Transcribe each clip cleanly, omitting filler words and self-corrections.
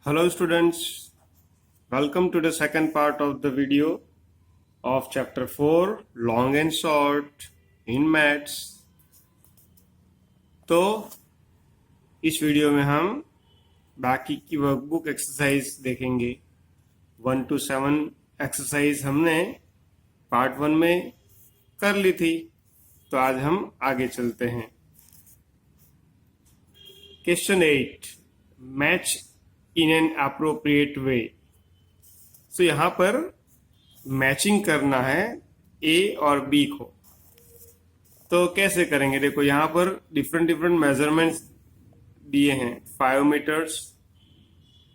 Hello students, welcome to the second part of the video of chapter 4 long and short in maths। तो इस video में हम बाकी की वर्कबुक एक्सरसाइज देखेंगे। 1 to 7 एक्सरसाइज हमने पार्ट 1 में कर ली थी, तो आज हम आगे चलते हैं। Question 8, match in an appropriate way. तो यहाँ पर मैचिंग करना है ए और बी को। तो कैसे करेंगे? देखो यहाँ पर डिफरेंट मेजरमेंट्स दिए हैं। 5 metres,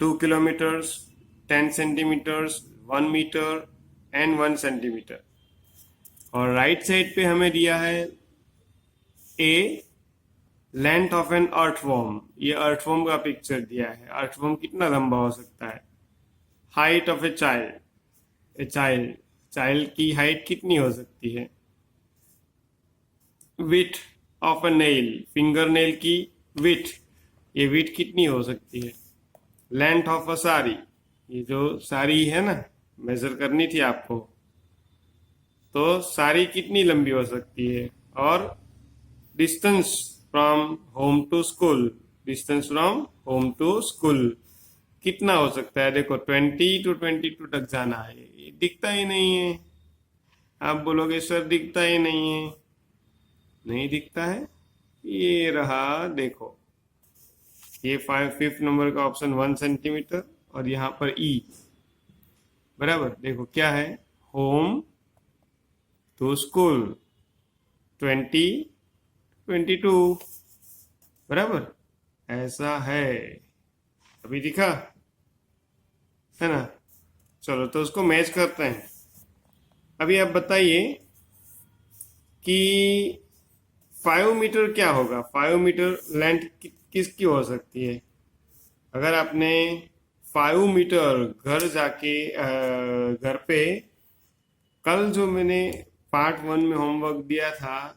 2 kilometres, 10 centimetres, 1 metre and 1 centimetre. और राइट साइड पे हमें दिया है a length of an earthworm. ये अर्थवॉर्म का पिक्चर दिया है। अर्थवॉर्म कितना लंबा हो सकता है? हाइट ऑफ ए चाइल्ड की हाइट कितनी हो सकती है? Width of a nail, finger nail की विथ, ये विथ कितनी हो सकती है? लेंथ ऑफ अ साड़ी, ये जो साड़ी है ना, मेजर करनी थी आपको, तो साड़ी कितनी लंबी हो सकती है? और distance from home to school कितना हो सकता है? देखो 20 to 22 तक जाना है। ये दिखता ही नहीं है। आप बोलोगे सर दिखता ही नहीं है। नहीं दिखता है, ये रहा, देखो ये 5th नंबर का ऑप्शन 1 सेंटीमीटर और यहाँ पर ई बराबर। देखो क्या है? होम टू स्कूल 20 22 बराबर, ऐसा है। अभी दिखा है ना? चलो तो उसको मैच करते हैं। अभी आप बताइए कि 5 मीटर क्या होगा? 5 मीटर लेंथ किसकी हो सकती है? अगर आपने 5 मीटर घर पे कल जो मैंने पार्ट 1 में होमवर्क दिया था,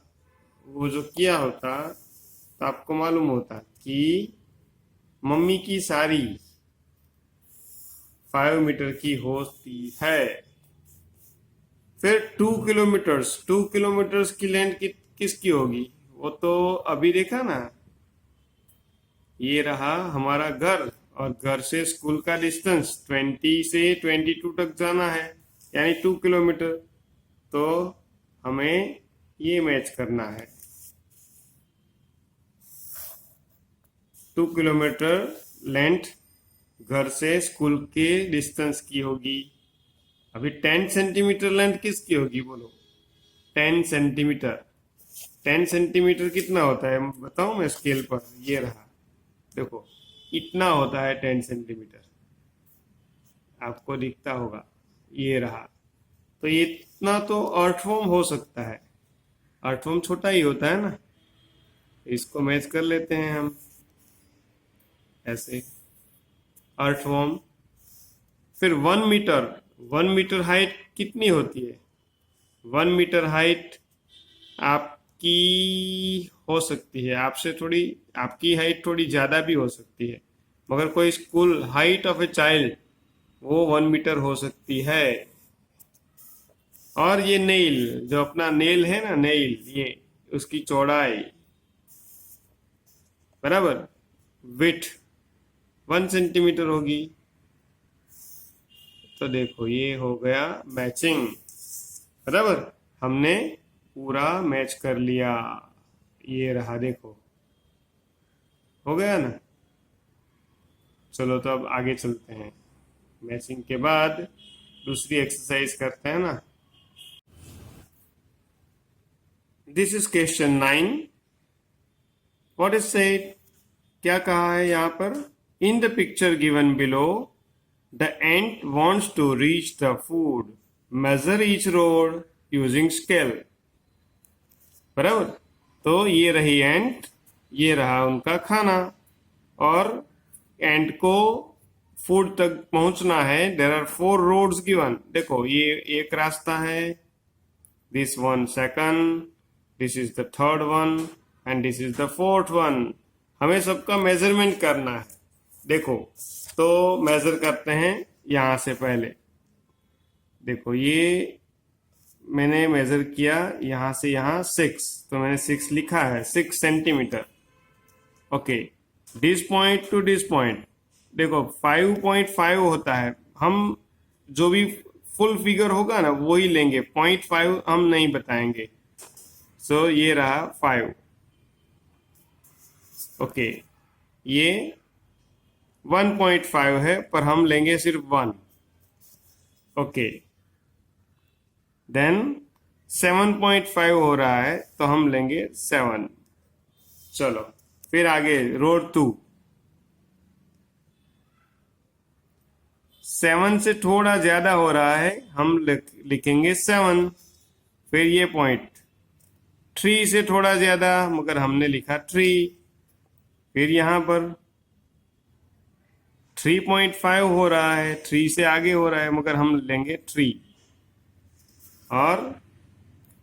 वो जो किया होता, तो आपको मालूम होता कि मम्मी की साड़ी 5 मीटर की होती है। फिर 2 किलोमीटर्स की लेंथ किसकी होगी? वो तो अभी देखा ना, ये रहा हमारा घर, और घर से स्कूल का डिस्टेंस 20 से 22 तक जाना है, यानी 2 किलोमीटर। तो हमें ये मैच करना है। 2 किलोमीटर लेंथ घर से स्कूल के डिस्टेंस की होगी। अभी 10 सेंटीमीटर लेंथ किसकी होगी? बोलो 10 सेंटीमीटर। 10 सेंटीमीटर कितना होता है बताऊं मैं स्केल पर? ये रहा, देखो इतना होता है 10 सेंटीमीटर। आपको दिखता होगा, ये रहा। तो ये इतना तो अर्थवॉर्म हो सकता है। अर्थवॉर्म छोटा ही होता है ना, इसको मैच कर लेते हैं हम ऐसे। अर्थवॉर्म। फिर 1 मीटर हाइट कितनी होती है? 1 मीटर हाइट आपकी हो सकती है, आपकी हाइट थोड़ी ज्यादा भी हो सकती है, मगर कोई school height of a child वो 1 मीटर हो सकती है। और ये नेल, जो अपना नेल है ना, नेल, ये उसकी चौड़ाई बराबर विथ 1 सेंटीमीटर होगी। तो देखो ये हो गया मैचिंग बराबर। हमने पूरा मैच कर लिया। ये रहा, देखो हो गया ना। चलो तो अब आगे चलते हैं। मैचिंग के बाद दूसरी एक्सरसाइज करते हैं ना। This is question 9। What is said? क्या कहा है यहाँ पर? In the picture given below, the ant wants to reach the food, measure each road using scale. बराबर। तो ये रही एंट, ये रहा उनका खाना, और एंट को फूड तक पहुंचना है। There are 4 roads given. देखो ये एक रास्ता है, this one second, this is the third one and this is the fourth one. हमें सबका मेजरमेंट करना है। देखो, तो मेजर करते हैं यहां से पहले। देखो, ये मैंने मेजर किया यहां से यहां 6, तो मैंने 6 लिखा है, 6 centimetre. Okay, this point two this point, देखो 5.5 होता है। हम जो भी फुल फिगर होगा ना वही लेंगे, 0.5 हम नहीं बताएंगे। सो ये रहा 5। ओके, ये 1.5 है पर हम लेंगे सिर्फ 1। ओके, देन 7.5 हो रहा है तो हम लेंगे 7। चलो, फिर आगे रोड 2, 7 से थोड़ा ज्यादा हो रहा है, हम लिखेंगे 7। फिर ये पॉइंट 3 से थोड़ा ज्यादा, मगर हमने लिखा 3। फिर यहां पर 3.5 हो रहा है, 3 से आगे हो रहा है, मगर हम लेंगे 3। और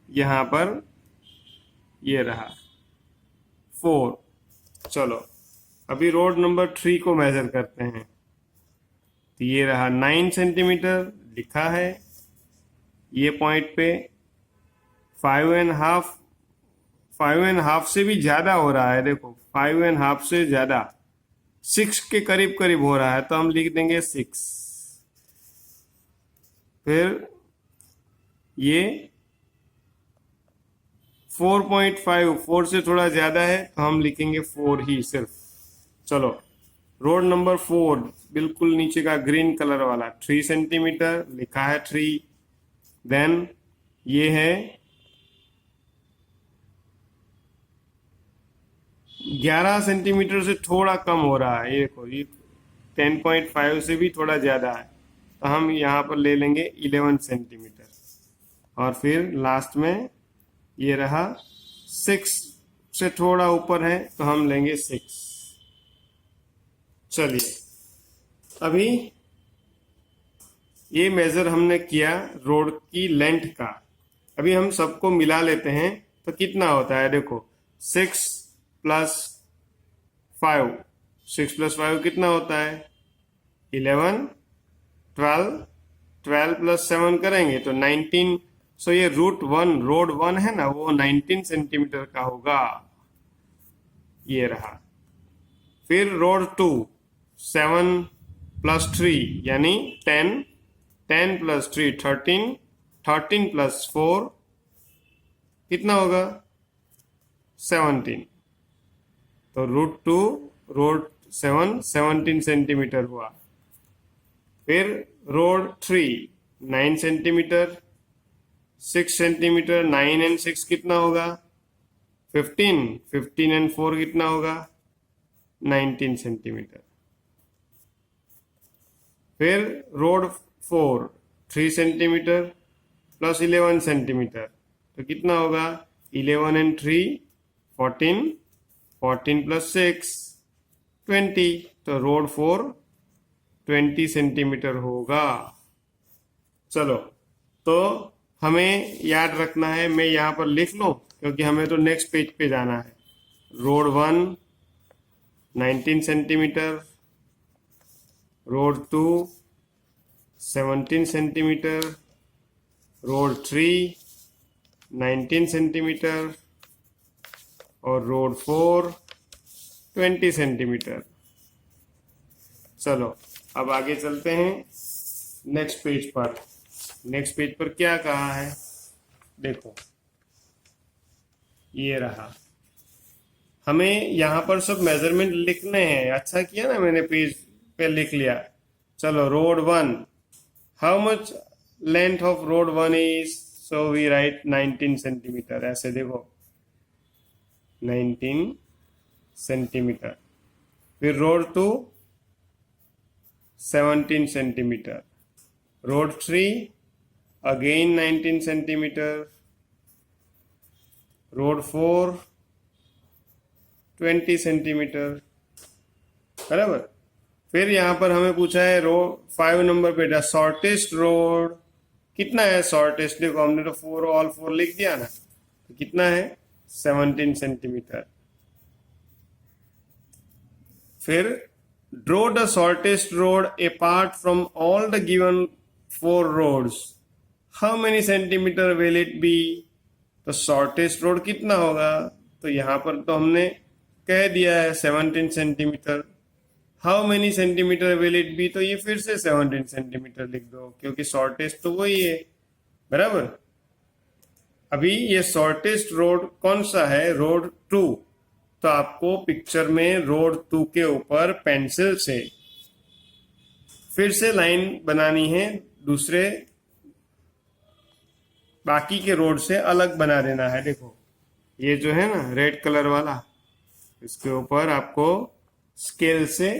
यहां पर ये रहा 4। चलो, अभी रोड नंबर 3 को मेजर करते हैं। तो ये रहा 9 सेंटीमीटर लिखा है। ये पॉइंट पे 5.5, 5.5 से भी ज्यादा हो रहा है। देखो, 5.5 से ज्यादा, 6 के करीब करीब हो रहा है, तो हम लिख देंगे 6। फिर ये 4.5, 4 से थोड़ा ज्यादा है, तो हम लिखेंगे 4 ही सिर्फ। चलो, रोड नंबर 4, बिल्कुल नीचे का ग्रीन कलर वाला, 3 सेंटीमीटर लिखा है 3। देन ये है 11 सेंटीमीटर से थोड़ा कम हो रहा है। ये देखो, ये 10.5 से भी थोड़ा ज्यादा है, तो हम यहाँ पर ले लेंगे 11 सेंटीमीटर। और फिर लास्ट में ये रहा 6 से थोड़ा ऊपर है, तो हम लेंगे 6। चलिए, अभी ये मेजर हमने किया रोड की लेंथ का। अभी हम सबको मिला लेते हैं, तो कितना होता है। देखो, 6 प्लस 5, 6 प्लस 5 कितना होता है, 11, 12, 12 प्लस 7 करेंगे तो 19। सो ये रूट 1, रोड 1 है ना, वो 19 सेंटीमीटर का होगा। ये रहा। फिर रोड 2, 7 प्लस 3 यानी 10, 10 प्लस 3 13, 13 प्लस 4 कितना होगा, 17। तो रूट 2 रोड 7 17 सेंटीमीटर हुआ। फिर रोड 3, 9 सेंटीमीटर, 6 सेंटीमीटर, 9 एंड 6 कितना होगा, 15, 15 एंड 4 कितना होगा, 19 सेंटीमीटर। फिर रोड 4, 3 सेंटीमीटर प्लस 11 सेंटीमीटर, तो कितना होगा, 11 एंड 3 14, 14 प्लस 6 20। तो रोड 4 20 सेंटीमीटर होगा। चलो, तो हमें याद रखना है, मैं यहाँ पर लिख लूँ क्योंकि हमें तो नेक्स्ट पेज पे जाना है। Road 1 19 centimetre, road 2 17 centimetre, road 3 19 centimetre और रोड 4 20 सेंटीमीटर। चलो, अब आगे चलते हैं नेक्स्ट पेज पर। नेक्स्ट पेज पर क्या कहा है, देखो ये रहा। हमें यहाँ पर सब मेजरमेंट लिखने हैं। अच्छा किया ना, मैंने पेज पे लिख लिया। चलो, road 1, how much length of road 1 is, so we write 19 centimetre. ऐसे देखो, 19 सेंटीमीटर। फिर road 2 17 centimetre, road 3 again 19 centimetre, road 4 20 centimetre, बराबर। फिर यहां पर हमें पूछा है रोड 5 नंबर पे, शॉर्टेस्ट रोड कितना है। शॉर्टेस्ट देखो, हमने तो 4 ऑल 4 लिख दिया ना, तो कितना है, 17 सेंटीमीटर। फिर draw the shortest road apart from all the given 4 roads, how many centimetre will it be. तो शॉर्टेस्ट रोड कितना होगा, तो यहाँ पर तो हमने कह दिया है 17 centimetre. How many centimetre will it be, तो ये फिर से 17 सेंटीमीटर लिख दो, क्योंकि शॉर्टेस्ट तो वही है, बराबर। अभी ये शॉर्टेस्ट रोड कौन सा है, रोड 2। तो आपको पिक्चर में रोड 2 के ऊपर पेंसिल से फिर से लाइन बनानी है, दूसरे बाकी के रोड से अलग बना देना है। देखो ये जो है ना रेड कलर वाला, इसके ऊपर आपको स्केल से,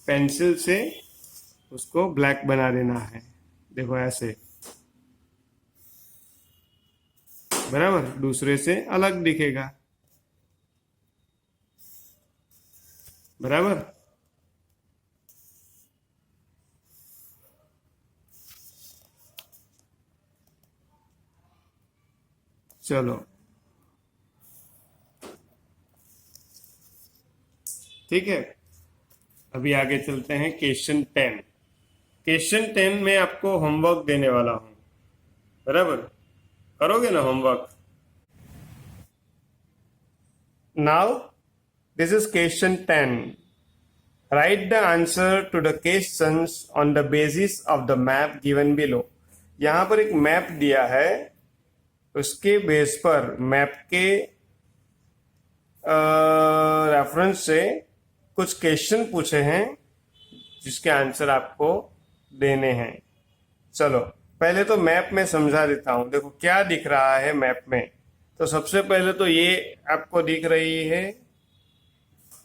पेंसिल से उसको ब्लैक बना देना है। देखो ऐसे, बराबर, दूसरे से अलग दिखेगा, बराबर। चलो ठीक है, अभी आगे चलते हैं क्वेश्चन 10। क्वेश्चन 10 में आपको होमवर्क देने वाला हूं, बराबर, करोगे ना homework. Now this is question 10। Write the answer to the questions on the basis of the map given below. यहां पर एक मैप दिया है, उसके बेस पर, मैप के रेफरेंस से कुछ क्वेश्चन पूछे हैं जिसके आंसर आपको देने हैं। चलो पहले तो मैप में समझा देता हूं। देखो क्या दिख रहा है मैप में, तो सबसे पहले तो ये आपको दिख रही है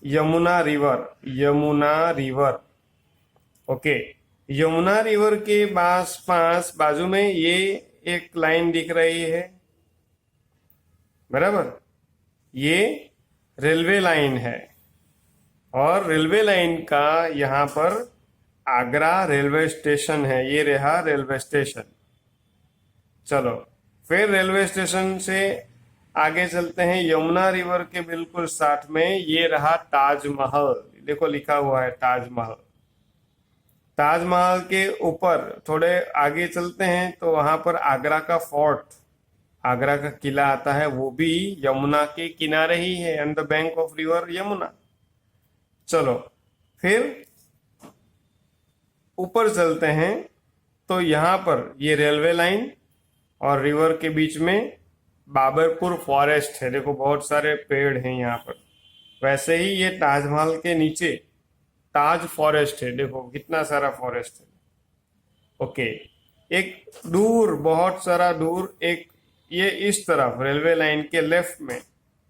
Yamuna river, Yamuna river, okay. Yamuna river के पास बाजू में ये एक लाइन दिख रही है, बराबर, ये रेलवे लाइन है, और रेलवे लाइन का यहाँ पर आगरा रेलवे स्टेशन है, ये रहा रेलवे स्टेशन। चलो फिर रेलवे स्टेशन से आगे चलते हैं, यमुना रिवर के बिल्कुल साथ में ये रहा ताजमहल, देखो लिखा हुआ है ताजमहल। ताजमहल के ऊपर थोड़े आगे चलते हैं तो वहां पर आगरा का फोर्ट, आगरा का किला आता है, वो भी यमुना के किनारे ही है, on the bank of river Yamuna. चलो फिर ऊपर चलते हैं तो यहाँ पर ये रेलवे लाइन और रिवर के बीच में बाबरपुर फॉरेस्ट है, देखो बहुत सारे पेड़ हैं यहाँ पर। वैसे ही ये ताजमहल के नीचे ताज फॉरेस्ट है, देखो कितना सारा फॉरेस्ट है, ओके। एक दूर, बहुत सारा दूर, एक ये इस तरफ रेलवे लाइन के लेफ्ट में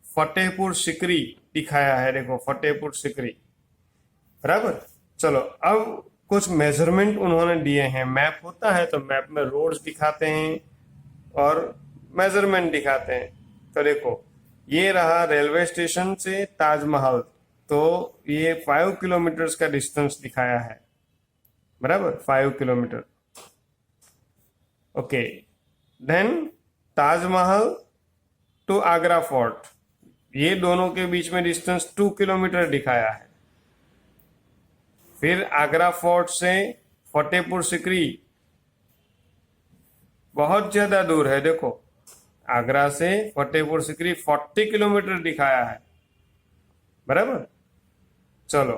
फतेहपुर सिकरी दिखाया है, देखो फतेहपुर सिकरी, बराबर। चलो अब कुछ मेजरमेंट उन्होंने दिए हैं, मैप होता है तो मैप में रोड्स दिखाते हैं और मेजरमेंट दिखाते हैं। तो देखो ये रहा रेलवे स्टेशन से ताजमहल, तो ये 5 किलोमीटर का डिस्टेंस दिखाया है, बराबर, 5 kilometre, okay. Then Taj Mahal to Agra fort, ये दोनों के बीच में डिस्टेंस 2 किलोमीटर दिखाया है। फिर आगरा फोर्ट से फतेहपुर सिकरी बहुत ज्यादा दूर है, देखो आगरा से फतेहपुर सिकरी 40 किलोमीटर दिखाया है, बराबर। चलो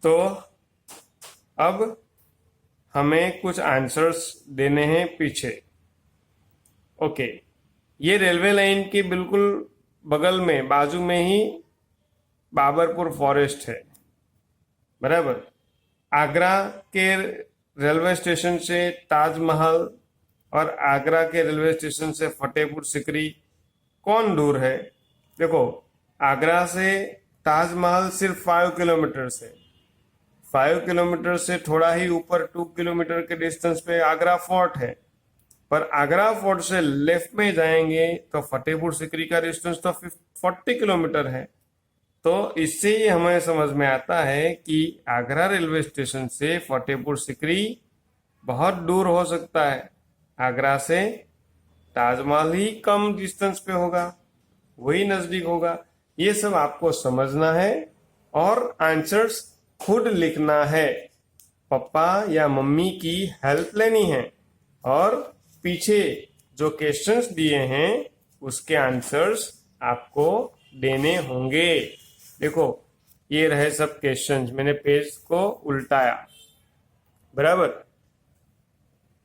तो अब हमें कुछ आंसर्स देने हैं पीछे, ओके। ये रेलवे लाइन के बिल्कुल बगल में, बाजू में ही बाबरपुर फॉरेस्ट है, बराबर। आगरा के रेलवे स्टेशन से ताजमहल और आगरा के रेलवे स्टेशन से फतेहपुर सिकरी कौन दूर है, देखो आगरा से ताजमहल सिर्फ 5 किलोमीटर से, 5 किलोमीटर से थोड़ा ही ऊपर 2 किलोमीटर के डिस्टेंस पे आगरा फोर्ट है। पर आगरा फोर्ट से लेफ्ट में जाएंगे तो फतेहपुर सिकरी का डिस्टेंस तो 40 किलोमीटर है। तो इससे ही हमें समझ में आता है कि आगरा रेलवे स्टेशन से फतेहपुर सिकरी बहुत दूर हो सकता है, आगरा से ताजमहल ही कम डिस्टेंस पे होगा, वही नजदीक होगा। ये सब आपको समझना है और आंसर्स खुद लिखना है, पापा या मम्मी की हेल्प लेनी है, और पीछे जो क्वेश्चंस दिए हैं उसके आंसर्स आपको देने होंगे। देखो ये रहे सब क्वेश्चंस, मैंने पेज को उल्टाया, बराबर।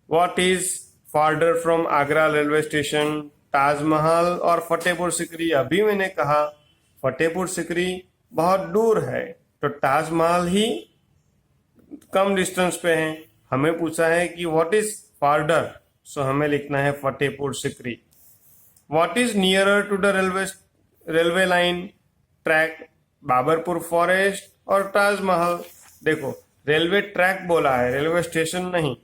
What is farther from Agra railway station, Taj Mahal और फतेहपुर सिकरी? अभी मैंने कहा फतेहपुर सिकरी बहुत दूर है, तो ताजमहल ही कम डिस्टेंस पे है। हमें पूछा है कि व्हाट इज फार्दर, सो हमें लिखना है Fatehpur Sikri. What is nearer to the railway line track, Babarpur forest और ताजमहल? देखो रेलवे ट्रैक बोला है, रेलवे स्टेशन नहीं।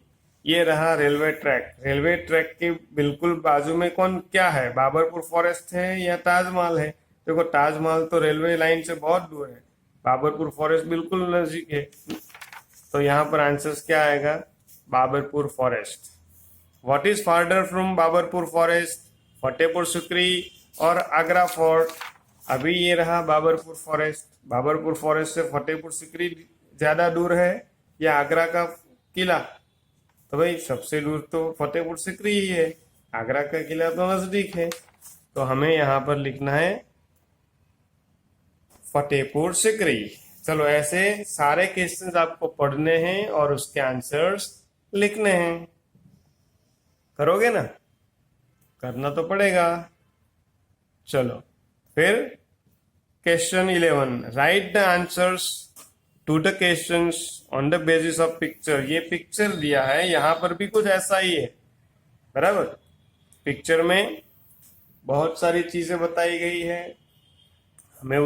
ये रहा रेलवे ट्रैक, रेलवे ट्रैक के बिल्कुल बाजू में कौन क्या है, बाबरपुर फॉरेस्ट है या ताजमहल है? देखो ताजमहल तो रेलवे लाइन से बहुत दूर है, बाबरपुर फॉरेस्ट बिल्कुल नजदीक है, तो यहाँ पर आंसर क्या आएगा, Babarpur forest. What is farther from Babarpur forest, Fatehpur Sikri और आगरा फोर्ट? अभी ये रहा बाबरपुर फॉरेस्ट, बाबरपुर फॉरेस्ट से फतेहपुर सिकरी ज्यादा दूर है या आगरा का किला? तो भाई सबसे दूर तो फतेहपुर सिकरी ही है, आगरा का किला तो नजदीक है, तो हमें यहाँ पर लिखना है फतेहपुर सिकरी। चलो ऐसे सारे क्वेश्चंस आपको पढ़ने हैं और उसके आंसर्स लिखने हैं। करोगे ना? करना तो पड़ेगा। चलो फिर question 11, write the answers to the questions on the basis of picture. ये पिक्चर दिया है, यहाँ पर भी कुछ ऐसा ही है, बराबर। पिक्चर में बहुत सारी चीजें बताई गई है, हमें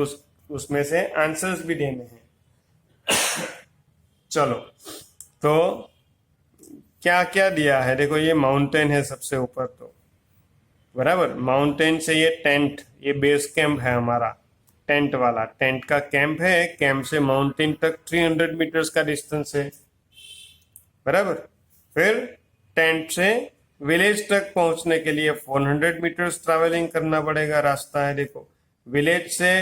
उसमें से आंसर्स भी देने हैं। चलो तो क्या क्या दिया है, देखो ये माउंटेन है सबसे ऊपर, तो बराबर माउंटेन से ये टेंट, ये बेस कैंप है हमारा, टेंट वाला, टेंट का कैंप है, कैंप से माउंटेन तक 300 मीटर्स का डिस्टेंस है, बराबर। फिर टेंट से विलेज तक पहुंचने के लिए 400 मीटर्स ट्रैवलिंग करना पड़ेगा, रास्ता है। देखो विलेज से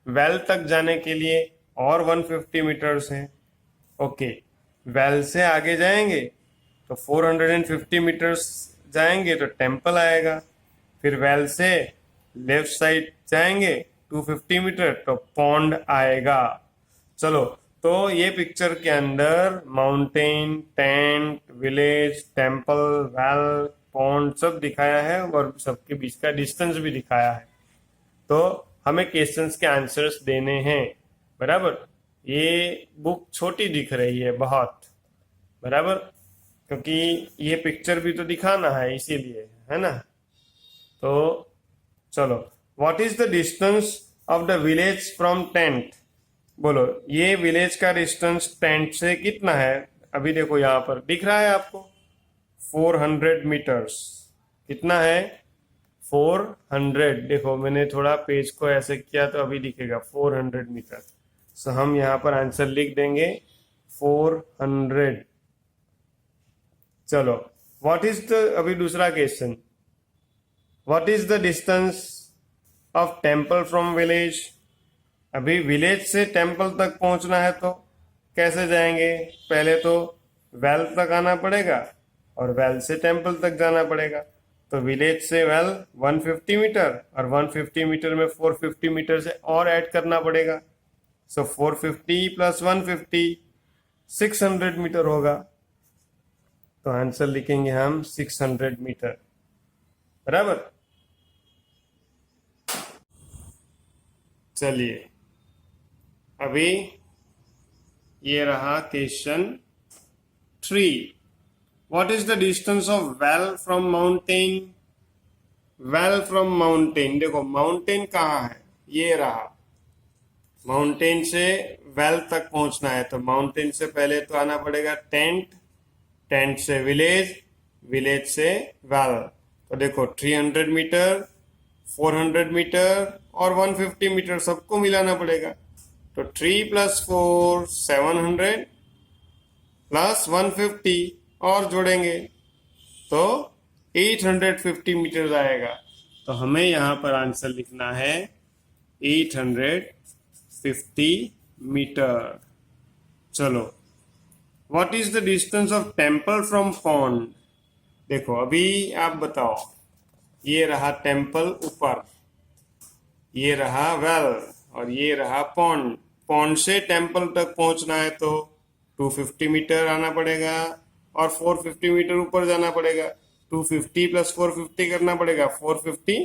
वेल तक जाने के लिए और 150 मीटर्स है। ओके, वेल से आगे जाएंगे तो 450 मीटर्स जाएंगे तो टेम्पल आएगा। फिर वेल से लेफ्ट साइड जाएंगे 250 मीटर तो पॉन्ड आएगा। चलो तो ये पिक्चर के अंदर mountain, tent, village, temple, well, pond सब दिखाया है और सबके बीच का डिस्टेंस भी दिखाया है। तो हमें क्वेश्चंस के आंसर्स देने हैं, बराबर। ये बुक छोटी दिख रही है बहुत, बराबर, क्योंकि ये पिक्चर भी तो दिखाना है इसीलिए, है ना। तो चलो, what is the distance of the village from tent? बोलो ये विलेज का डिस्टेंस टेंट से कितना है? अभी देखो यहाँ पर दिख रहा है आपको 400 मीटर्स। कितना है? 400। देखो मैंने थोड़ा पेज को ऐसे किया तो अभी दिखेगा 400 मीटर। सो हम यहाँ पर आंसर लिख देंगे 400। चलो व्हाट इज द, अभी दूसरा question, what is the distance of temple from village? अभी विलेज से टेम्पल तक पहुंचना है तो कैसे जाएंगे? पहले तो वेल तक आना पड़ेगा और वेल से टेम्पल तक जाना पड़ेगा। तो विलेज से वेल 150 मीटर और 150 मीटर में 450 मीटर से और ऐड करना पड़ेगा। सो 450 प्लस 150 600 मीटर होगा। तो आंसर लिखेंगे हम 600 मीटर, बराबर। चलिए अभी ये रहा question 3, what is the distance of well from mountain? Well from mountain, देखो माउंटेन कहाँ है, ये रहा। माउंटेन से वेल तक पहुंचना है तो माउंटेन से पहले तो आना पड़ेगा टेंट, टेंट से विलेज, विलेज से वेल। तो देखो 300 मीटर, 400 मीटर और 150 मीटर सबको मिलाना पड़ेगा। तो 3 + 4 700 प्लस 150 और जोड़ेंगे तो 850 मीटर आएगा। तो हमें यहाँ पर आंसर लिखना है 850 मीटर। चलो, what is the distance of temple from pond? देखो अभी आप बताओ, ये रहा टेम्पल ऊपर, ये रहा वेल, और ये रहा पॉन्ड। पॉन्ड से टेम्पल तक पहुंचना है तो 250 मीटर आना पड़ेगा और 450 मीटर ऊपर जाना पड़ेगा। 250 प्लस 450 करना पड़ेगा, 450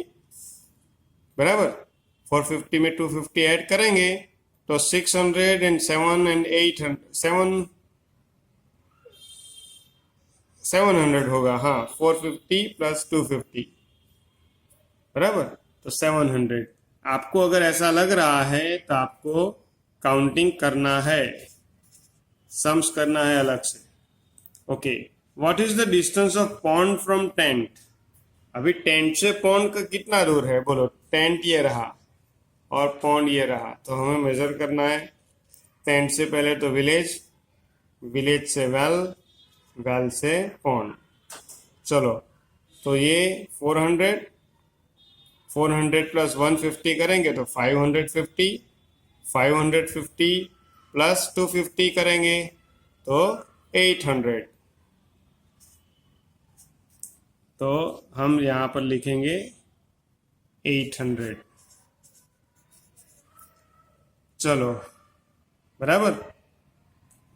बराबर। 450 में 250 ऐड करेंगे तो 600 एंड 7 एंड 800 700 होगा। हाँ, 450 प्लस 250 बराबर, तो 700। आपको अगर ऐसा लग रहा है तो आपको काउंटिंग करना है, सम्स करना है अलग से। Okay, what is the distance of pond from tent? अभी टेंट से पॉन्ड का कितना दूर है बोलो? टेंट ये रहा और पॉन्ड ये रहा, तो हमें मेजर करना है। टेंट से पहले तो विलेज, विलेज से वेल, वेल से पॉन्ड। चलो, तो ये 400 प्लस 150 करेंगे तो 550, 550 प्लस 250 करेंगे तो 800। तो हम यहाँ पर लिखेंगे 800। चलो, बराबर।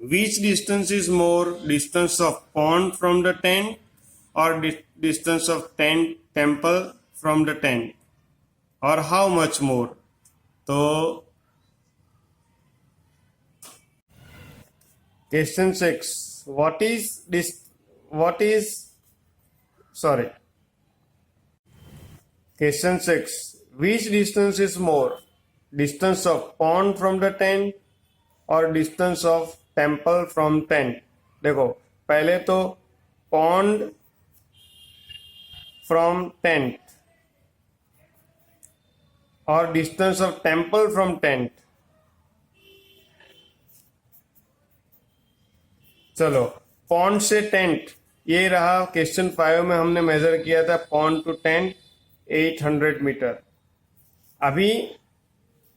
Which distance is more, distance of pond from the tent or distance of tent temple from the tent, or how much more? तो question 6, what is this, what is, sorry, question 6, which distance is more, distance of pond from the tent और distance of temple from tent? देखो, पहले तो pond from tent और distance of temple from tent. चलो, pond से tent ये रहा, question 5 में हमने मेजर किया था पॉन्ड टू टेंट 800 मीटर। अभी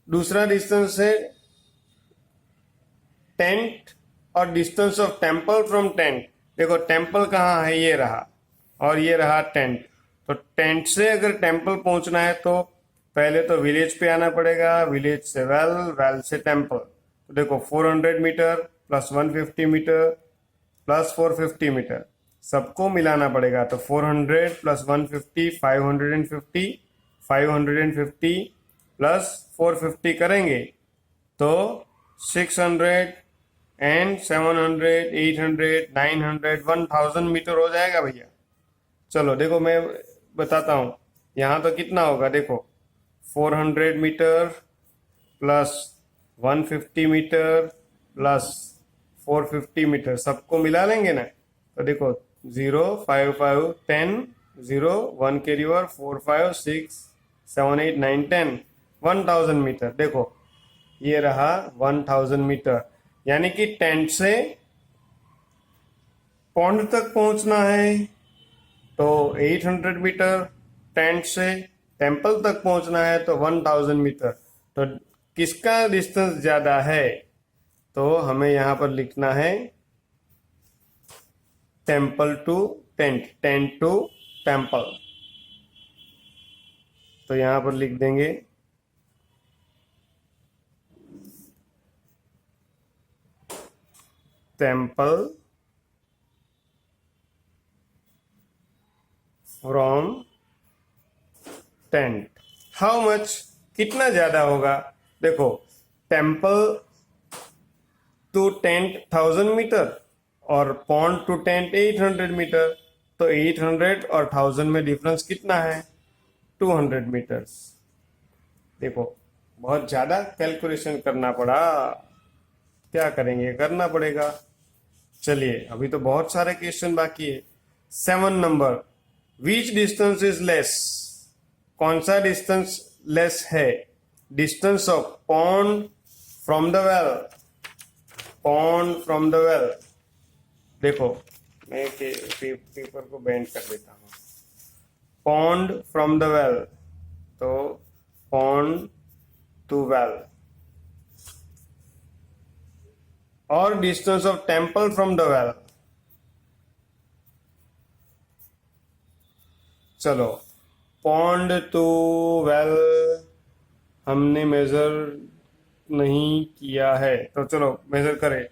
दूसरा डिस्टेंस है टेंट और distance of temple from tent. देखो, टेम्पल कहाँ है? ये रहा, और ये रहा टेंट। तो टेंट से अगर टेम्पल पहुंचना है तो पहले तो विलेज पे आना पड़ेगा, विलेज से वेल, वेल से टेम्पल। तो देखो, 400 metre plus 150 metre plus 450 metre सबको मिलाना पड़ेगा। तो 400 प्लस 150 550, 550 प्लस 450 करेंगे तो 600 एंड 700 800 900 1000 मीटर हो जाएगा भैया। चलो देखो, मैं बताता हूँ यहाँ तो कितना होगा। देखो, 400 metre plus 150 metre plus 450 metre सबको मिला लेंगे ना, तो देखो 0 5 5 10 0 1 कैरी ओवर 4 5 6 7 8 9 10 1000 मीटर। देखो, ये रहा 1000 मीटर, यानी कि टेंट से पॉन्ड तक पहुंचना है तो 800 मीटर, टेंट से टेम्पल तक पहुंचना है तो 1000 मीटर। तो किसका डिस्टेंस ज्यादा है? तो हमें यहां पर लिखना है temple to tent, tent to temple. तो यहां पर लिख देंगे temple from tent. How much, कितना ज्यादा होगा? देखो, टेम्पल टू टेंट 1000 मीटर और पॉन्ड टू टेंट 800 मीटर। तो 800 और 1000 में डिफरेंस कितना है? 200 मीटर्स। देखो, बहुत ज्यादा कैलकुलेशन करना पड़ा, क्या करेंगे, करना पड़ेगा। चलिए, अभी तो बहुत सारे क्वेश्चन बाकी है। 7 number, which distance is less? कौन सा डिस्टेंस लेस है? Distance of pond from the well, pond from the well. देखो, मैं पेपर को बेंड कर देता हूँ। पॉन्ड फ्रॉम द वेल, तो पॉन्ड टू वेल और distance of temple from the well. चलो, पॉन्ड टू वेल हमने मेजर नहीं किया है, तो चलो मेजर करें।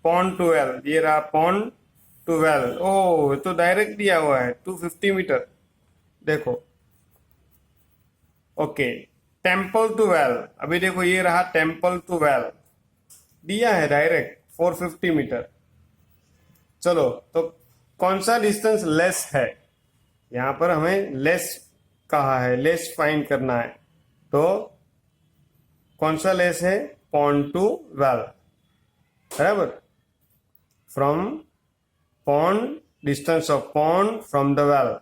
पॉन्ड टू वेल, ये रहा पॉन्ड टू वेल। ओह, तो डायरेक्ट दिया हुआ है 250 मीटर। देखो, ओके, टेम्पल टू वेल, अभी देखो ये रहा टेम्पल टू वेल, दिया है डायरेक्ट 450 मीटर। चलो, तो कौन सा डिस्टेंस लेस है, यहां पर हमें लेस कहा है, लेस फाइंड करना है। तो कौन सा लेस है? पॉन्ड टू वेल, बराबर। From pond, distance of pond from the well,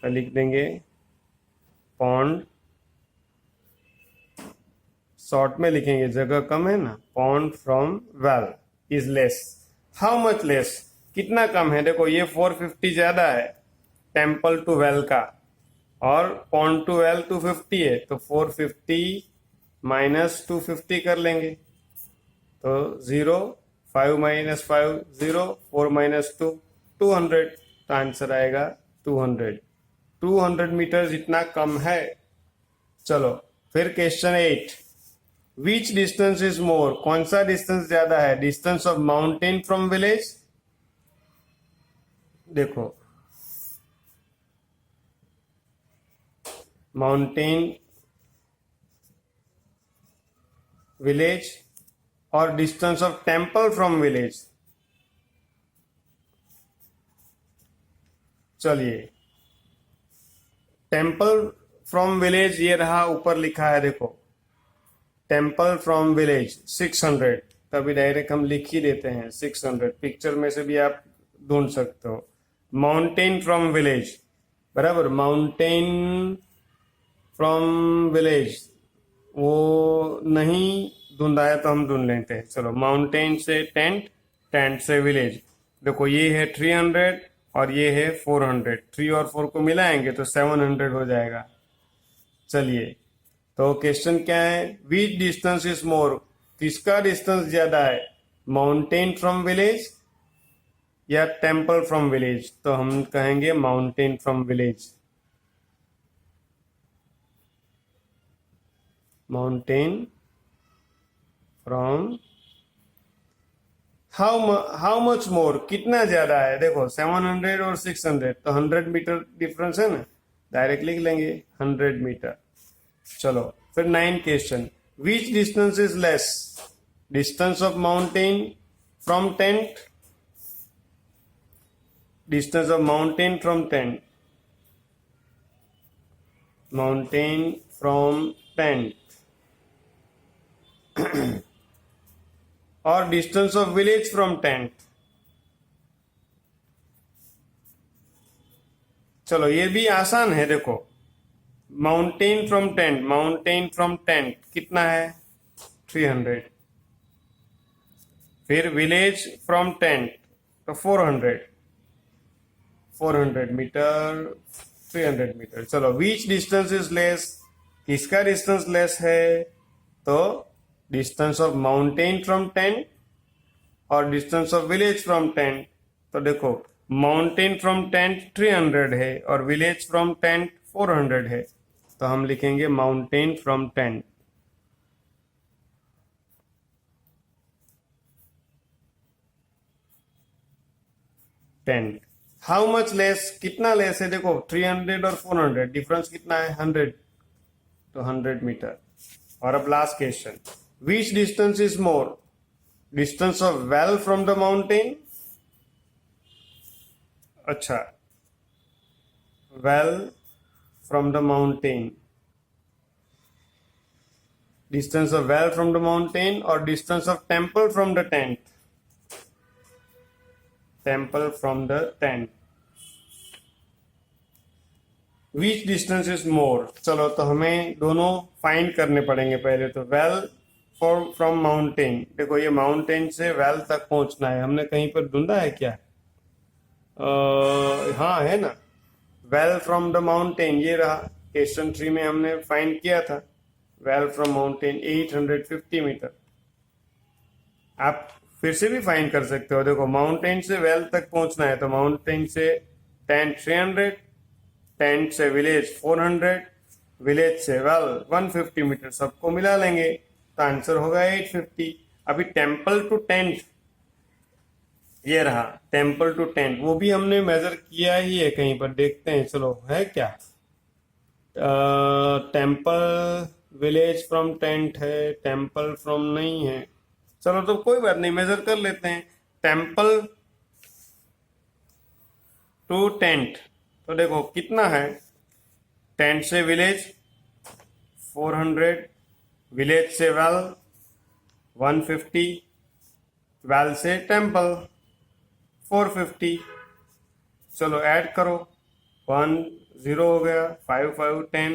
तो लिख देंगे पॉन्ड, शॉर्ट में लिखेंगे, जगह कम है ना। Pond from well is less. How much less, कितना कम है? देखो, ये 450 ज्यादा है टेम्पल टू वेल का, और पॉन्ड टू वेल 250 है, तो 450 माइनस 250 कर लेंगे, तो 0, 5 माइनस 5 0, 4 माइनस 2 200, तो आंसर आएगा 200 मीटर जितना कम है। चलो, फिर क्वेश्चन 8, विच डिस्टेंस इज मोर, कौन सा डिस्टेंस ज्यादा है? Distance of mountain from village. देखो, माउंटेन, विलेज, और distance of temple from village. चलिए, टेम्पल फ्रॉम विलेज ये रहा, ऊपर लिखा है देखो, टेम्पल फ्रॉम विलेज 600, तभी डायरेक्ट हम लिख ही देते हैं 600, पिक्चर में से भी आप ढूंढ सकते हो। माउंटेन फ्रॉम विलेज, बराबर, माउंटेन फ्रॉम विलेज वो नहीं ढूंढा है तो हम ढूंढ लेते हैं। चलो, माउंटेन से टेंट, टेंट से विलेज। देखो, ये है 300 और ये है 400, 3 और 4 को मिलाएंगे तो 700 हो जाएगा। चलिए, तो क्वेश्चन क्या है? विच डिस्टेंस इज मोर, किसका डिस्टेंस ज्यादा है? माउंटेन फ्रॉम विलेज या टेम्पल फ्रॉम विलेज? तो हम कहेंगे mountain from village. Mountain from, how much more, कितना ज्यादा है? देखो, 700 और 600, तो 100 मीटर डिफरेंस है ना, डायरेक्ट लिख लेंगे 100 मीटर। चलो, फिर 9 question, which distance is less, distance of mountain from tent, distance of mountain from tent, mountain from tent, और distance of village from tent. चलो, ये भी आसान है, देखो, mountain from tent, mountain from tent कितना है? 300, फिर विलेज फ्रॉम टेंट तो 400 मीटर, 300 मीटर। चलो, विच डिस्टेंस इज लेस, किसका डिस्टेंस लेस है? तो distance of mountain from tent और distance of village from tent. तो देखो, माउंटेन फ्रॉम टेंट 300 है और विलेज फ्रॉम टेंट 400 है, तो हम लिखेंगे mountain from tent. Tent, how much less, कितना लेस है? देखो, 300 और 400 डिफरेंस कितना है? 100, तो 100 मीटर। और अब last question, which distance is more, distance of well from the mountain. अच्छा, well from the mountain, distance of well from the mountain और distance of temple from the tent, temple from the tent, which distance is more. चलो, तो हमें दोनों find करने पड़ेंगे पहले। तो वेल फ्रॉम माउंटेन, देखो, ये माउंटेन से वेल तक पहुंचना है, हमने कहीं पर ढूंढा है क्या? हाँ, है ना, वेल फ्रॉम द माउंटेन, ये रहा, क्वेश्चन 3 में हमने फाइंड किया था। Well from mountain 850 metre. आप फिर से भी फाइंड कर सकते हो। देखो माउंटेन से वेल तक पहुंचना है तो माउंटेन से टेंट 300, टेंट से विलेज 400, विलेज से वेल 150 मीटर, सबको मिला लेंगे तो आंसर होगा 850। अभी टेम्पल टू टेंट, ये रहा टेम्पल टू टेंट, वो भी हमने मेजर किया ही है कहीं पर, देखते हैं चलो है क्या। टेम्पल विलेज फ्रॉम टेंट है, टेम्पल फ्रॉम नहीं है, चलो तो कोई बात नहीं, मेजर कर लेते हैं। टेम्पल टू टेंट, तो देखो कितना है, टेंट से विलेज 400, विलेज से वेल 150, वेल से टेम्पल 450, चलो ऐड करो, 1 0 हो गया, 5 5 10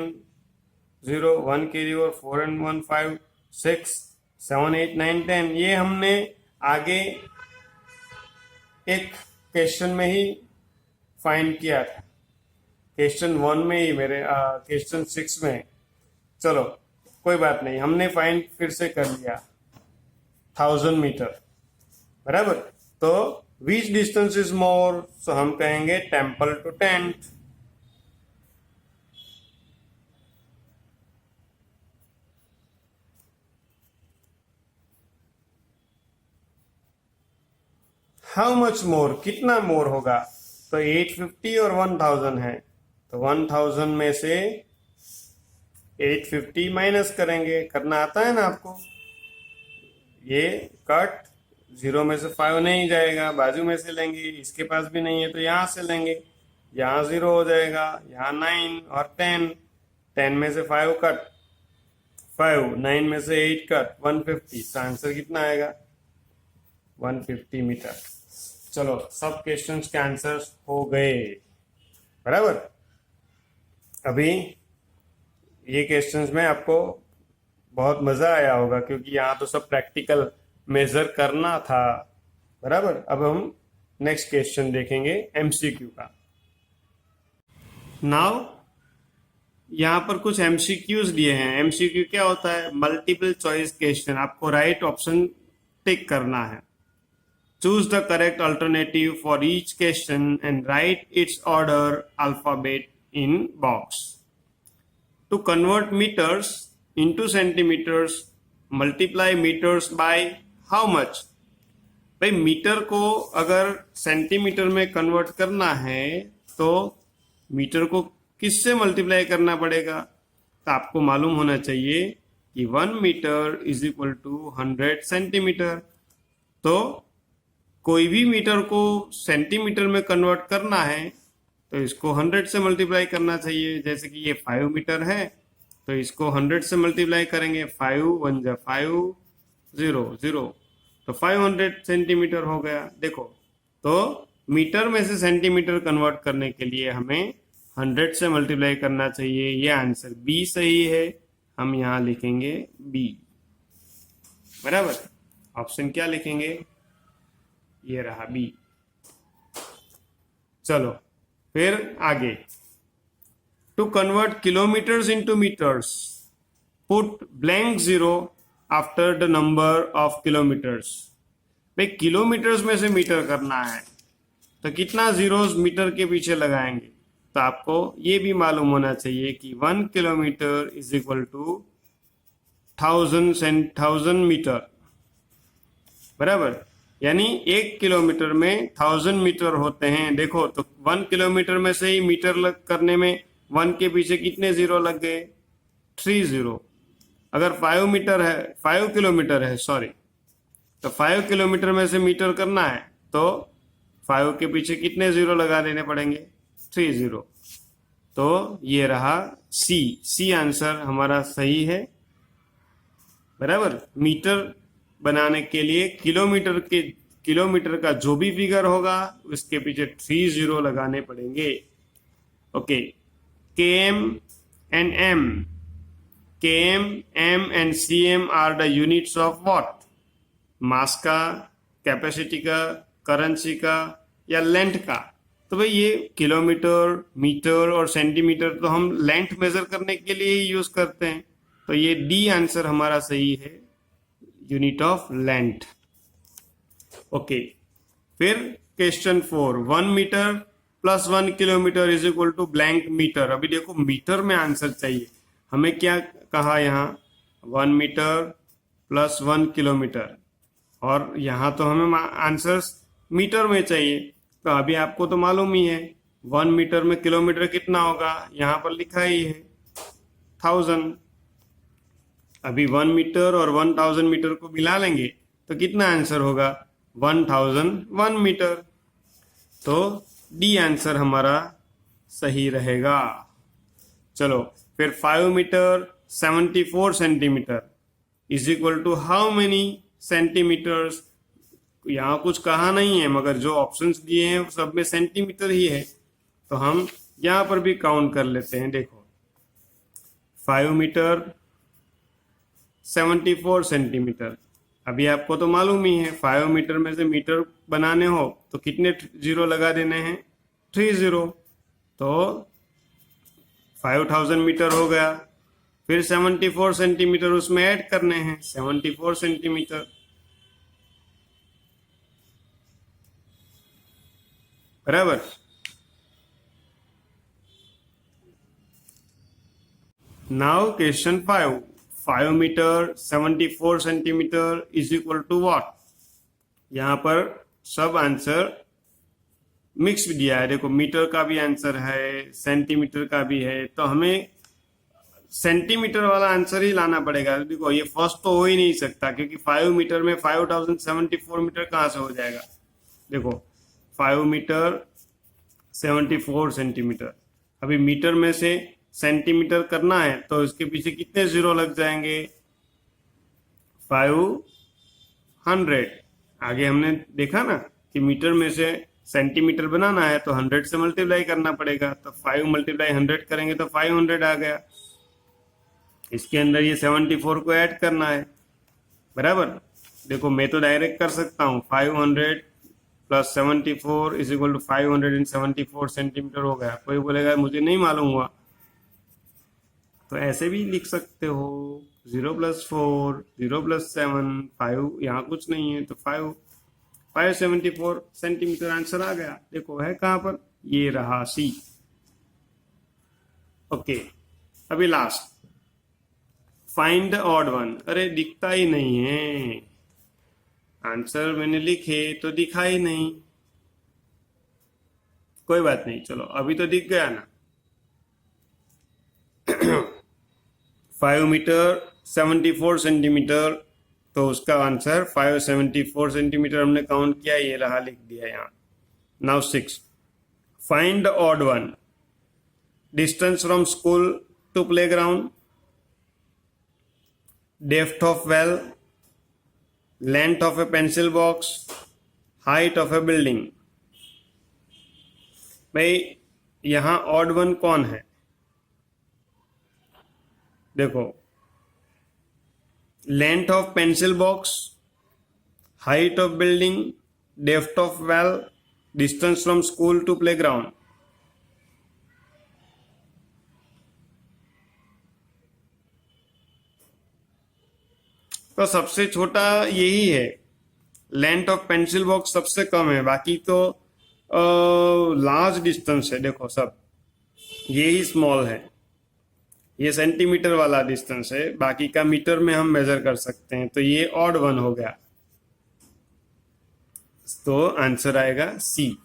0, 1 कैरी और 4 and 1 5 6 7 8 9 10। ये हमने आगे एक क्वेश्चन में ही फाइंड किया था, क्वेश्चन 1 में ही, मेरे क्वेश्चन 6 में। चलो कोई बात नहीं, हमने फाइंड फिर से कर लिया 1000 मीटर, बराबर। तो विच डिस्टेंस इज मोर, सो हम कहेंगे temple to tent. How much more, कितना मोर होगा, तो 850 और 1000 है, तो 1000 में से 850 माइनस करेंगे, करना आता है ना आपको, ये कट 0 में से 5 नहीं जाएगा, बाजू में से लेंगे, इसके पास भी नहीं है तो यहां से लेंगे, यहाँ 0 हो जाएगा, यहाँ 9 और 10, 10 में से 5 कट, 5 9 में से 8 कट, 150, तो आंसर कितना आएगा 150 मीटर। चलो सब क्वेश्चंस के आंसर्स हो गए, बराबर। अभी ये क्वेश्चंस में आपको बहुत मजा आया होगा क्योंकि यहाँ तो सब प्रैक्टिकल मेजर करना था, बराबर। अब हम नेक्स्ट क्वेश्चन देखेंगे एमसीक्यू का। नाउ यहाँ पर कुछ एमसीक्यूज दिए हैं। एमसीक्यू क्या होता है, मल्टीपल चॉइस क्वेश्चन, आपको राइट ऑप्शन टिक करना है। Choose the correct alternative for each question and write its order alphabet in box. To convert metres into centimeters, multiply meters by how much। भाई metre को अगर centimetre में convert करना है तो मीटर को किससे मल्टीप्लाई करना पड़ेगा, तो आपको मालूम होना चाहिए कि 1 metre is equal to 100 centimetre. तो कोई भी मीटर को सेंटीमीटर में कन्वर्ट करना है तो इसको 100 से मल्टीप्लाई करना चाहिए। जैसे कि ये 5 मीटर है तो इसको 100 से मल्टीप्लाई करेंगे, 5 1 जा 5 0 0, तो 500 सेंटीमीटर हो गया। देखो तो मीटर में से सेंटीमीटर कन्वर्ट करने के लिए हमें 100 से मल्टीप्लाई करना चाहिए। ये आंसर बी सही है, हम यहाँ लिखेंगे बी, बराबर। ऑप्शन क्या लिखेंगे, ये रहा बी। चलो फिर आगे। To convert kilometers into meters, put blank zero after the number of kilometers। भाई किलोमीटर्स में से मीटर करना है तो कितना जीरोस मीटर के पीछे लगाएंगे, तो आपको ये भी मालूम होना चाहिए कि 1 kilometre is equal to 1000 metre, बराबर। यानी 1 किलोमीटर में 1000 मीटर होते हैं। देखो तो 1 किलोमीटर में से ही मीटर करने में 1 के पीछे कितने जीरो लग गए, 3 जीरो। अगर 5 किलोमीटर है सॉरी, तो 5 किलोमीटर में से मीटर करना है तो 5 के पीछे कितने जीरो लगा देने पड़ेंगे, 3 जीरो। तो ये रहा सी आंसर हमारा सही है, बराबर। मीटर बनाने के लिए किलोमीटर का जो भी फिगर होगा उसके पीछे 3 जीरो लगाने पड़ेंगे। Okay, km and m, km, m and cm are the units of what? मास का, कैपेसिटी का, करेंसी का या लेंथ का। तो भाई ये किलोमीटर, मीटर और सेंटीमीटर तो हम लेंथ मेजर करने के लिए ही यूज करते हैं, तो ये डी आंसर हमारा सही है, यूनिट ऑफ लेंथ। ओके, फिर question 4, 1 metre plus 1 kilometre is equal to blank metre. अभी देखो मीटर में आंसर चाहिए, हमें क्या कहा यहाँ 1 मीटर प्लस 1 किलोमीटर, और यहाँ तो हमें आंसर मीटर में चाहिए। तो अभी आपको तो मालूम ही है 1 मीटर में किलोमीटर कितना होगा, यहाँ पर लिखा ही है 1000। अभी 1 मीटर और 1000 मीटर को मिला लेंगे तो कितना आंसर होगा 1001 मीटर। तो डी आंसर हमारा सही रहेगा। चलो फिर 5 metre 74 centimetre is equal to how many centimetres. यहाँ कुछ कहा नहीं है, मगर जो ऑप्शंस दिए हैं सब में सेंटीमीटर ही है, तो हम यहाँ पर भी काउंट कर लेते हैं। देखो 5 मीटर 74 सेंटीमीटर, अभी आपको तो मालूम ही है 5 मीटर में से मीटर बनाने हो तो कितने जीरो लगा देने हैं, 3 जीरो, तो 5000 मीटर हो गया। फिर 74 सेंटीमीटर उसमें ऐड करने हैं, 74 सेंटीमीटर, बराबर। Now question 5, 5 metre 74 centimetre is equal to what. यहाँ पर सब आंसर मिक्स दिया है। देखो मीटर का भी आंसर है, सेंटीमीटर का भी है, तो हमें सेंटीमीटर वाला आंसर ही लाना पड़ेगा। देखो ये फर्स्ट तो हो ही नहीं सकता, क्योंकि 5 मीटर में 5074 मीटर कहाँ से हो जाएगा। देखो 5 मीटर 74 सेंटीमीटर, अभी मीटर में से सेंटीमीटर करना है तो इसके पीछे कितने जीरो लग जाएंगे, 500। आगे हमने देखा ना कि मीटर में से सेंटीमीटर बनाना है तो 100 से मल्टीप्लाई करना पड़ेगा, तो 5 मल्टीप्लाई 100 करेंगे तो 500 आ गया। इसके अंदर ये 74 को ऐड करना है, बराबर। देखो मैं तो डायरेक्ट कर सकता हूँ, 500 plus 74 is equal to 574 centimetre हो गया। कोई बोलेगा मुझे नहीं मालूम हुआ, तो ऐसे भी लिख सकते हो, 0 + 4 0 + 7 5, यहाँ कुछ नहीं है तो 574 सेंटीमीटर आंसर आ गया। देखो है कहाँ पर, ये रहा सी। ओके, अभी last, find the odd one. अरे दिखता ही नहीं है, आंसर मैंने लिखे तो दिखा ही नहीं। कोई बात नहीं, चलो अभी तो दिख गया ना। 5 मीटर 74 सेंटीमीटर, तो उसका आंसर 574 सेंटीमीटर हमने काउंट किया, ये रहा, लिख दिया यहाँ। Now 6, find the odd one. Distance from school to playground, depth of well, length of a pencil box, height of a building. भाई यहां ऑड वन कौन है, देखो length of pencil box, height of building, depth of well, distance from school to playground. तो सबसे छोटा यही है, लेंथ ऑफ पेंसिल बॉक्स सबसे कम है, बाकी तो लार्ज डिस्टेंस है। देखो सब यही स्मॉल है, ये सेंटीमीटर वाला डिस्टेंस है, बाकी का मीटर में हम मेजर कर सकते हैं, तो ये ऑड वन हो गया, तो आंसर आएगा सी।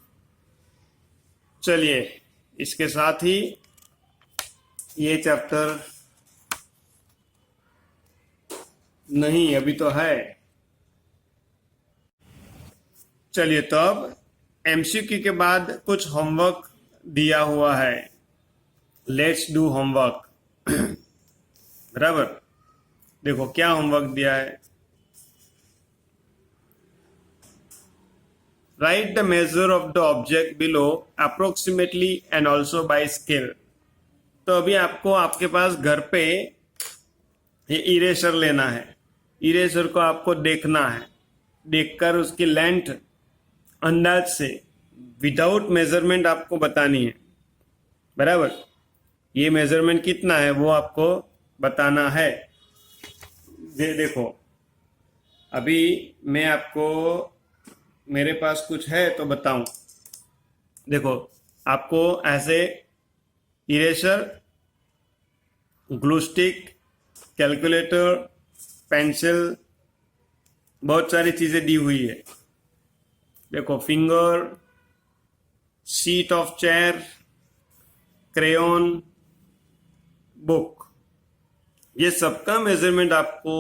चलिए इसके साथ ही ये चैप्टर नहीं अभी तो है। चलिए तो अब एमसीक्यू के बाद कुछ होमवर्क दिया हुआ है, लेट्स डू होमवर्क। बराबर, देखो क्या होमवर्क दिया है। Write the measure of the object below approximately and also by scale. तो अभी आपको आपके पास घर पे ये इरेजर लेना है, इरेजर को आपको देखना है, देखकर उसकी लेंथ अंदाज से विदाउट मेजरमेंट आपको बतानी है, बराबर। ये मेजरमेंट कितना है वो आपको बताना है। देखो अभी मैं आपको मेरे पास कुछ है तो बताऊं। देखो, आपको ऐसे eraser, glue stick, calculator, pencil, बहुत सारी चीजें दी हुई है। देखो, finger, seat of chair, crayon, book, ये सबका मेजरमेंट आपको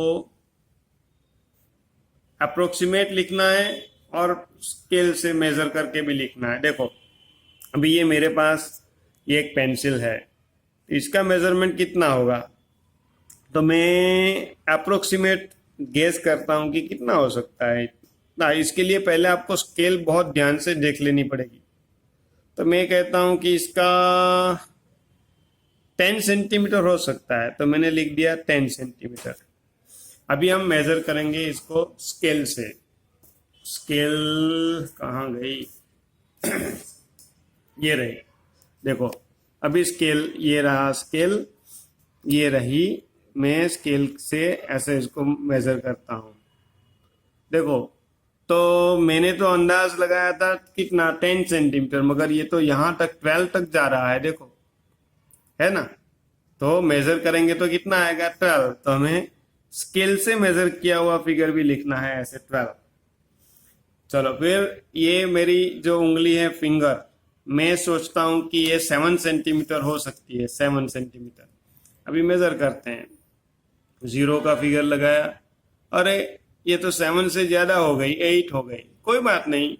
अप्रोक्सीमेट लिखना है और स्केल से मेजर करके भी लिखना है। देखो, अभी ये मेरे पास ये एक पेंसिल है, इसका मेजरमेंट कितना होगा, तो मैं अप्रोक्सीमेट गेस करता हूं कि कितना हो सकता है ना। इसके लिए पहले आपको स्केल बहुत ध्यान से देख लेनी पड़ेगी। तो मैं कहता हूं कि इसका 10 सेंटीमीटर हो सकता है, तो मैंने लिख दिया 10 सेंटीमीटर। अभी हम मेजर करेंगे इसको स्केल से। स्केल कहाँ गई? ये रही। देखो, अभी स्केल, ये रहा स्केल, ये रही। मैं स्केल से ऐसे इसको मेजर करता हूँ। देखो, तो मैंने तो अंदाज लगाया था कितना, 10 सेंटीमीटर, मगर ये तो यहाँ तक 12 तक जा रहा है। देखो, है ना। तो मेजर करेंगे तो कितना आएगा, 12। तो हमें स्केल से मेजर किया हुआ फिगर भी लिखना है ऐसे 12। चलो, फिर ये मेरी जो उंगली है, फिंगर, मैं सोचता हूं कि ये 7 सेंटीमीटर हो सकती है। 7 सेंटीमीटर। अभी मेजर करते हैं। 0 का फिगर लगाया, अरे ये तो 7 से ज्यादा हो गई, 8 हो गई। कोई बात नहीं,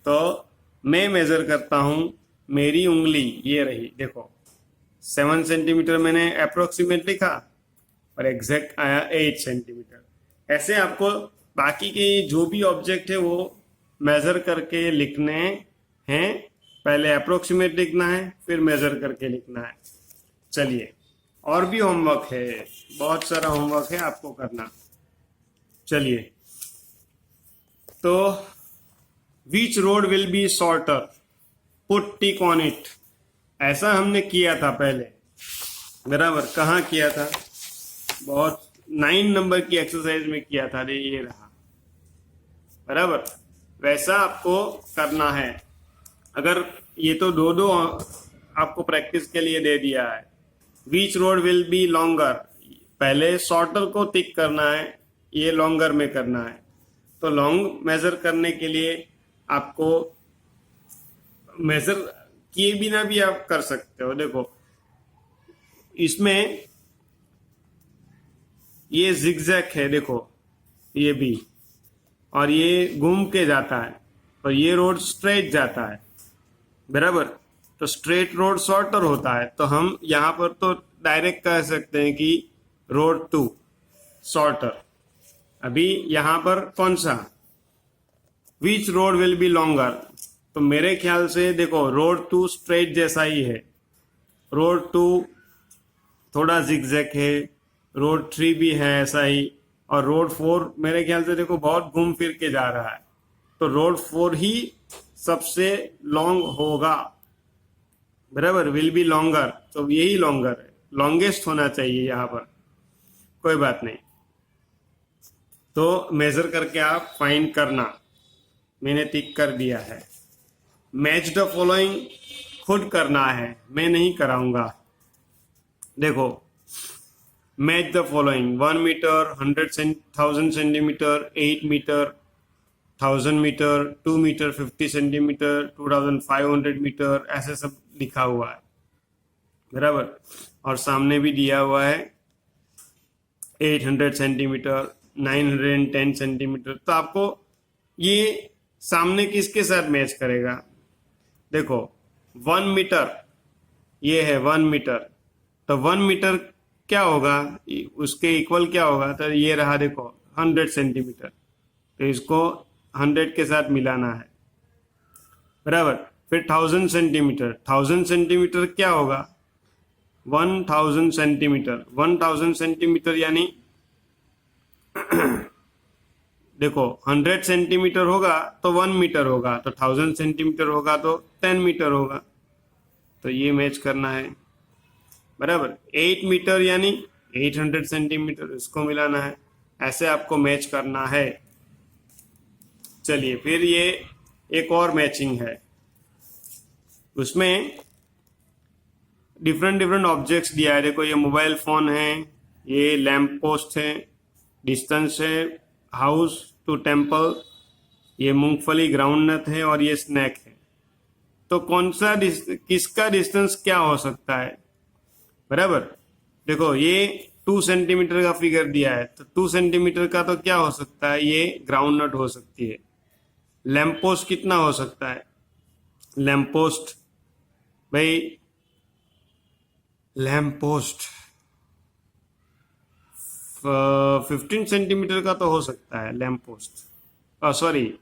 तो मैं मेजर करता हूं। मेरी उंगली ये रही। देखो, 7 सेंटीमीटर मैंने अप्रोक्सीमेट लिखा और एग्जैक्ट आया 8 सेंटीमीटर। ऐसे आपको बाकी के जो भी ऑब्जेक्ट है वो मेजर करके लिखने हैं। पहले अप्रोक्सीमेट लिखना है, फिर मेजर करके लिखना है। चलिए, और भी होमवर्क है, बहुत सारा होमवर्क है आपको करना। चलिए, तो विच road will be shorter, put tick on it. ऐसा हमने किया था पहले, बराबर। कहाँ किया था? बहुत 9 नंबर की एक्सरसाइज में किया था। ये रहा, बराबर। वैसा आपको करना है। अगर ये तो दो आपको प्रैक्टिस के लिए दे दिया है। विच रोड विल बी लॉन्गर, पहले शॉर्टर को टिक करना है, ये लॉन्गर में करना है। तो लॉन्ग मेजर करने के लिए आपको मेजर किए बिना भी आप कर सकते हो। देखो, इसमें ये जिगजैग है, देखो ये भी, और ये घूम के जाता है, और ये रोड स्ट्रेट जाता है, बराबर। तो स्ट्रेट रोड शॉर्टर होता है। तो हम यहाँ पर तो डायरेक्ट कह सकते हैं कि रोड टू शॉर्टर। अभी यहाँ पर कौन सा, विच रोड विल बी लॉन्गर, तो मेरे ख्याल से देखो, रोड टू स्ट्रेट जैसा ही है, रोड टू थोड़ा जिगजैग है, रोड 3 भी है ऐसा ही, और रोड 4 मेरे ख्याल से देखो बहुत घूम फिर के जा रहा है। तो रोड 4 ही सबसे लॉन्ग होगा, बराबर। विल बी लॉन्गर, तो यही लॉन्गर है, लॉन्गेस्ट होना चाहिए यहाँ पर। कोई बात नहीं, तो मेजर करके आप फाइंड करना। मैंने टिक कर दिया है। मैच द फॉलोइंग खुद करना है, मैं नहीं कराऊंगा। देखो, match the following, 1 metre, 100,000 centimetre, 8 metre, 1000 metre, 2 metre, 50 centimetre, 2500 metre, ऐसे सब लिखा हुआ है, बराबर। और सामने भी दिया हुआ है 800 सेंटीमीटर, 910 सेंटीमीटर। तो आपको ये सामने किसके साथ मैच करेगा? देखो, 1 मीटर, ये है 1 मीटर, तो 1 मीटर क्या होगा, उसके इक्वल क्या होगा? तो ये रहा, देखो 100 सेंटीमीटर, तो इसको 100 के साथ मिलाना है, बराबर। फिर 1000 सेंटीमीटर, 1000 सेंटीमीटर क्या होगा? 1000 सेंटीमीटर, 1000 सेंटीमीटर यानी देखो 100 सेंटीमीटर होगा तो 1 मीटर होगा, तो 1000 सेंटीमीटर होगा तो 10 मीटर होगा। तो ये मैच करना है, बराबर। 8 मीटर यानी 800 सेंटीमीटर, इसको मिलाना है। ऐसे आपको मैच करना है। चलिए फिर ये एक और मैचिंग है, उसमें डिफरेंट डिफरेंट ऑब्जेक्ट्स दिया है। देखो ये मोबाइल फोन है, ये लैंप पोस्ट है, डिस्टेंस है हाउस टू टेम्पल, ये मूंगफली ग्राउंड नट है और ये स्नैक है। तो कौन सा किसका डिस्टेंस क्या हो सकता है, बराबर। देखो ये 2 सेंटीमीटर का फिगर दिया है, तो 2 सेंटीमीटर का तो क्या हो सकता है, ये ग्राउंड नट हो सकती है। लैंप पोस्ट कितना हो सकता है, लैंप पोस्ट भाई, लैंप पोस्ट 15 सेंटीमीटर का तो हो सकता है lamp post, sorry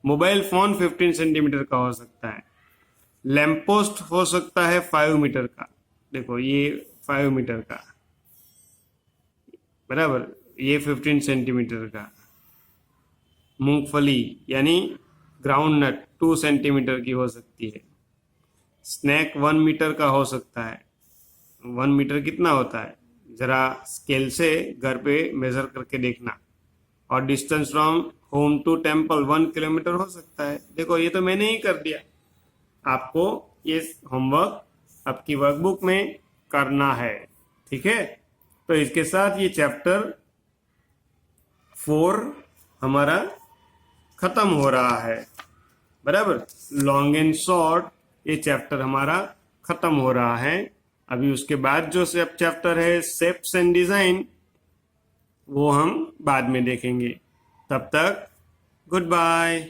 mobile phone 15 centimetre का हो सकता है। लैंप पोस्ट हो सकता है 5 मीटर का, देखो ये 5 मीटर का, बराबर, ये 15 सेंटीमीटर का। मूंगफली यानी ग्राउंड नट 2 सेंटीमीटर की हो सकती है। स्नैक 1 मीटर का हो सकता है। 1 मीटर कितना होता है, जरा स्केल से घर पे मेजर करके देखना। और distance from home to temple 1 kilometre हो सकता है। देखो ये तो मैंने ही कर दिया, आपको ये होमवर्क आपकी वर्कबुक में करना है, ठीक है। तो इसके साथ ये चैप्टर 4 हमारा खत्म हो रहा है, बराबर। लॉन्ग एंड शॉर्ट ये चैप्टर हमारा खत्म हो रहा है। अभी उसके बाद जो चैप्टर है शेप्स एंड डिजाइन, वो हम बाद में देखेंगे। तब तक गुड बाय।